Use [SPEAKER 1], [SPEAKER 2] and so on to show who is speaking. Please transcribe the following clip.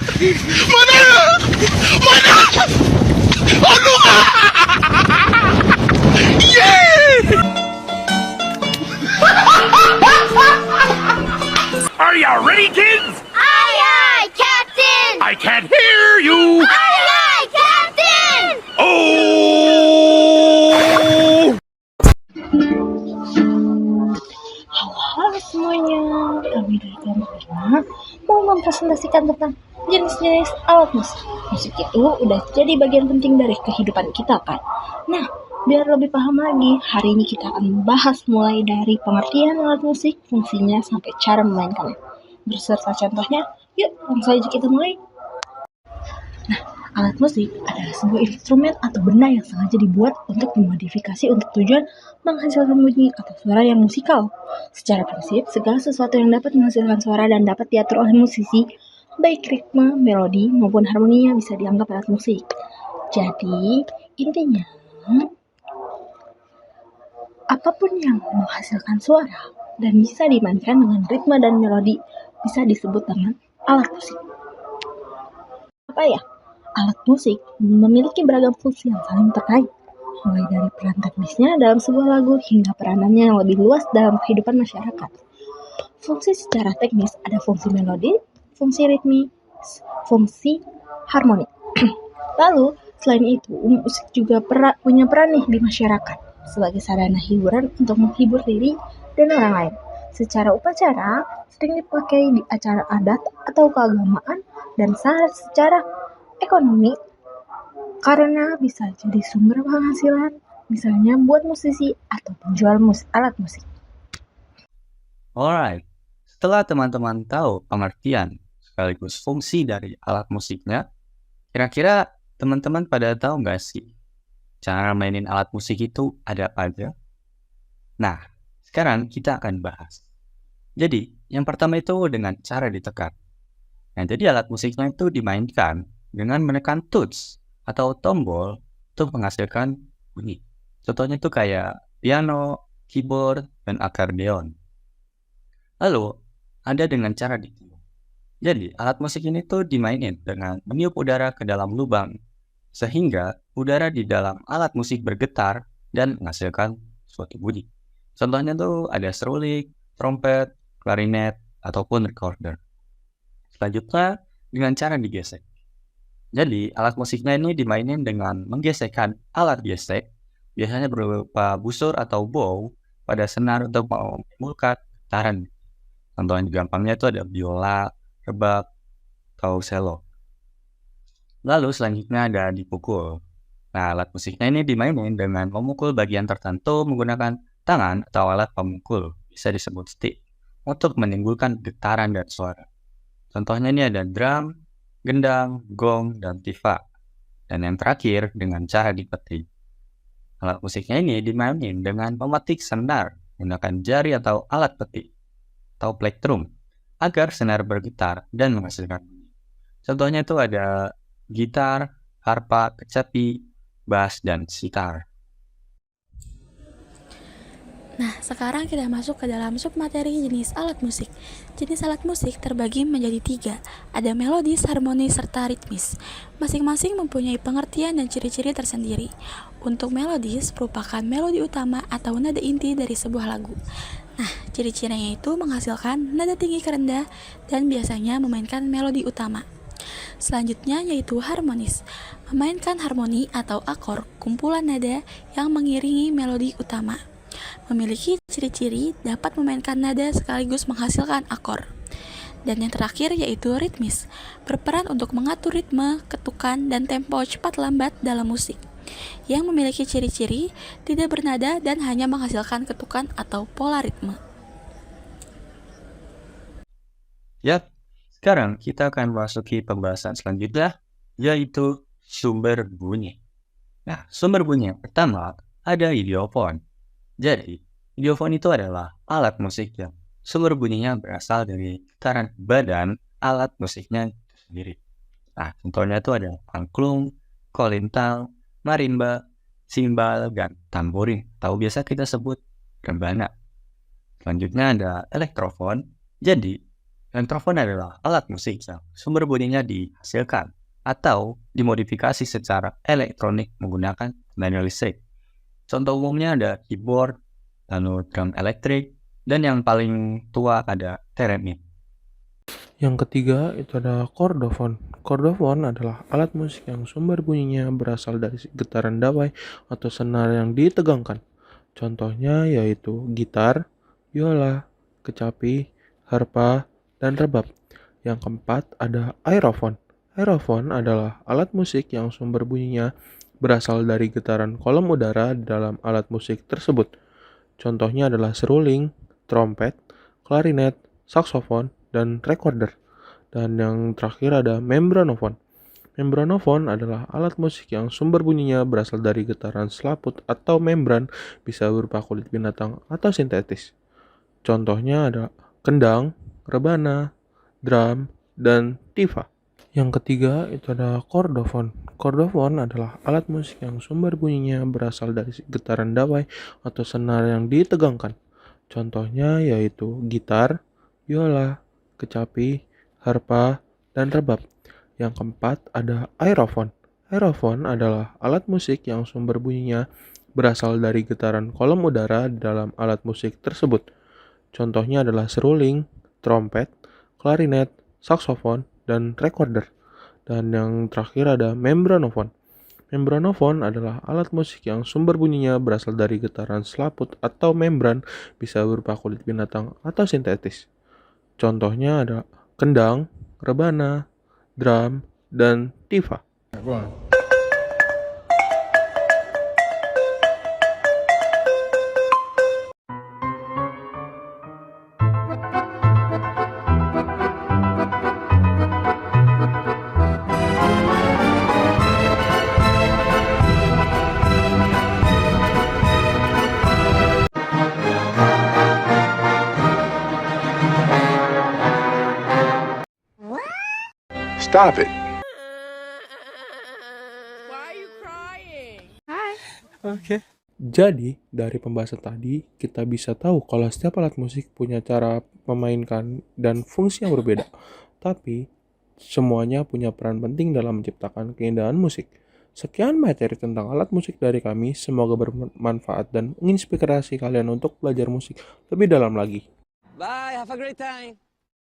[SPEAKER 1] Are you ready, kids?
[SPEAKER 2] Aye, aye, Captain!
[SPEAKER 1] I can't hear you.
[SPEAKER 2] Aye, aye, Captain!
[SPEAKER 1] Oh!
[SPEAKER 3] Halo semuanya, kami dari kelompok 5 mau mempresentasikan tentang jenis-jenis alat musik. Musik itu udah jadi bagian penting dari kehidupan kita kan. Nah, biar lebih paham lagi, hari ini kita akan membahas mulai dari pengertian alat musik, fungsinya, sampai cara memainkannya. Beserta contohnya, yuk langsung aja kita mulai. Alat musik adalah sebuah instrumen atau benda yang sengaja dibuat untuk dimodifikasi untuk tujuan menghasilkan bunyi atau suara yang musikal. Secara prinsip, segala sesuatu yang dapat menghasilkan suara dan dapat diatur oleh musisi, baik ritme, melodi, maupun harmoninya bisa dianggap alat musik. Jadi, intinya, apapun yang menghasilkan suara dan bisa dimainkan dengan ritme dan melodi bisa disebut dengan alat musik. Apa ya? Alat musik memiliki beragam fungsi yang saling terkait, mulai dari peran teknisnya dalam sebuah lagu hingga peranannya yang lebih luas dalam kehidupan masyarakat. Fungsi secara teknis ada fungsi melodi, fungsi ritmis, fungsi harmoni. Lalu, selain itu, musik juga punya peran nih di masyarakat sebagai sarana hiburan untuk menghibur diri dan orang lain. Secara upacara, sering dipakai di acara adat atau keagamaan dan secara ekonomi karena bisa jadi sumber penghasilan, misalnya buat musisi atau penjual alat musik.
[SPEAKER 4] Alright, setelah teman-teman tahu pengertian sekaligus fungsi dari alat musiknya, kira-kira teman-teman pada tahu nggak sih cara mainin alat musik itu ada apa aja? Nah, sekarang kita akan bahas. Jadi, yang pertama itu dengan cara ditekan. Nah, jadi alat musiknya itu dimainkan dengan menekan touch atau tombol untuk menghasilkan bunyi. Contohnya itu kayak piano, keyboard, dan akordeon. Lalu, ada dengan cara ditiup. Jadi, alat musik ini tuh dimainin dengan meniup udara ke dalam lubang, sehingga udara di dalam alat musik bergetar dan menghasilkan suatu bunyi. Contohnya tuh ada seruling, trompet, klarinet, ataupun recorder. Selanjutnya, dengan cara digesek. Jadi, alat musiknya ini dimainin dengan menggesekkan alat gesek, biasanya berupa busur atau bow, pada senar untuk menimbulkan getaran. Contohnya gampangnya itu ada biola, rebab, atau selo. Lalu selanjutnya ada dipukul. Nah, alat musiknya ini dimainin dengan memukul bagian tertentu menggunakan tangan atau alat pemukul, bisa disebut stick, untuk menimbulkan getaran dan suara. Contohnya ini ada drum, gendang, gong, dan tifa. Dan yang terakhir dengan cara dipetik. Alat musiknya ini dimainin dengan memetik senar menggunakan jari atau alat petik atau plektrum agar senar bergetar dan menghasilkan bunyi. Contohnya itu ada gitar, harpa, kecapi, bass, dan sitar.
[SPEAKER 5] Nah, sekarang kita masuk ke dalam submateri jenis alat musik. Jenis alat musik terbagi menjadi 3, ada melodis, harmonis, serta ritmis. Masing-masing mempunyai pengertian dan ciri-ciri tersendiri. Untuk melodis merupakan melodi utama atau nada inti dari sebuah lagu. Nah, ciri-cirinya itu menghasilkan nada tinggi ke rendah dan biasanya memainkan melodi utama. Selanjutnya yaitu harmonis, memainkan harmoni atau akor, kumpulan nada yang mengiringi melodi utama. Memiliki ciri-ciri dapat memainkan nada sekaligus menghasilkan akor. Dan yang terakhir yaitu ritmis, berperan untuk mengatur ritme, ketukan, dan tempo cepat lambat dalam musik, yang memiliki ciri-ciri tidak bernada dan hanya menghasilkan ketukan atau pola ritme.
[SPEAKER 4] Yap, sekarang kita akan memasuki pembahasan selanjutnya, yaitu sumber bunyi. Nah, sumber bunyi yang pertama ada idiofon. Jadi, idiofon itu adalah alat musik yang sumber bunyinya berasal dari getaran badan alat musiknya itu sendiri. Nah, contohnya itu ada angklung, kolintang, marimba, simbal, dan tamborin, atau biasa kita sebut rebana. Selanjutnya ada elektrofon. Jadi, Mikrofon adalah alat musik yang sumber bunyinya dihasilkan atau dimodifikasi secara elektronik menggunakan tenaga listrik. Contoh umumnya ada keyboard, lalu drum elektrik, dan yang paling tua ada theremin.
[SPEAKER 6] Yang ketiga itu ada kordofon. Kordofon adalah alat musik yang sumber bunyinya berasal dari getaran dawai atau senar yang ditegangkan. Contohnya yaitu gitar, biola, kecapi, harpa, dan rebab. Yang keempat ada aerofon. Aerofon adalah alat musik yang sumber bunyinya berasal dari getaran kolom udara di dalam alat musik tersebut. Contohnya adalah seruling, trompet, klarinet, saksofon, dan recorder. Dan yang terakhir ada membranofon. Membranofon adalah alat musik yang sumber bunyinya berasal dari getaran selaput atau membran, bisa berupa kulit binatang atau sintetis. Contohnya ada kendang, rebana, drum, dan tifa. Yang ketiga itu ada kordofon. Kordofon adalah alat musik yang sumber bunyinya berasal dari getaran dawai atau senar yang ditegangkan. Contohnya yaitu gitar, biola, kecapi, harpa, dan rebab. Yang keempat ada aerofon. Aerofon adalah alat musik yang sumber bunyinya berasal dari getaran kolom udara di dalam alat musik tersebut. Contohnya adalah seruling, trompet, klarinet, saksofon, dan recorder. Dan yang terakhir ada membranofon. Membranofon adalah alat musik yang sumber bunyinya berasal dari getaran selaput atau membran, bisa berupa kulit binatang atau sintetis. Contohnya ada kendang, rebana, drum, dan tifa.
[SPEAKER 1] Stop it.
[SPEAKER 6] Jadi, dari pembahasan tadi, kita bisa tahu kalau setiap alat musik punya cara memainkan dan fungsi yang berbeda. Tapi, semuanya punya peran penting dalam menciptakan keindahan musik. Sekian materi tentang alat musik dari kami, semoga bermanfaat dan menginspirasi kalian untuk belajar musik lebih dalam lagi.
[SPEAKER 7] Bye, have a great time.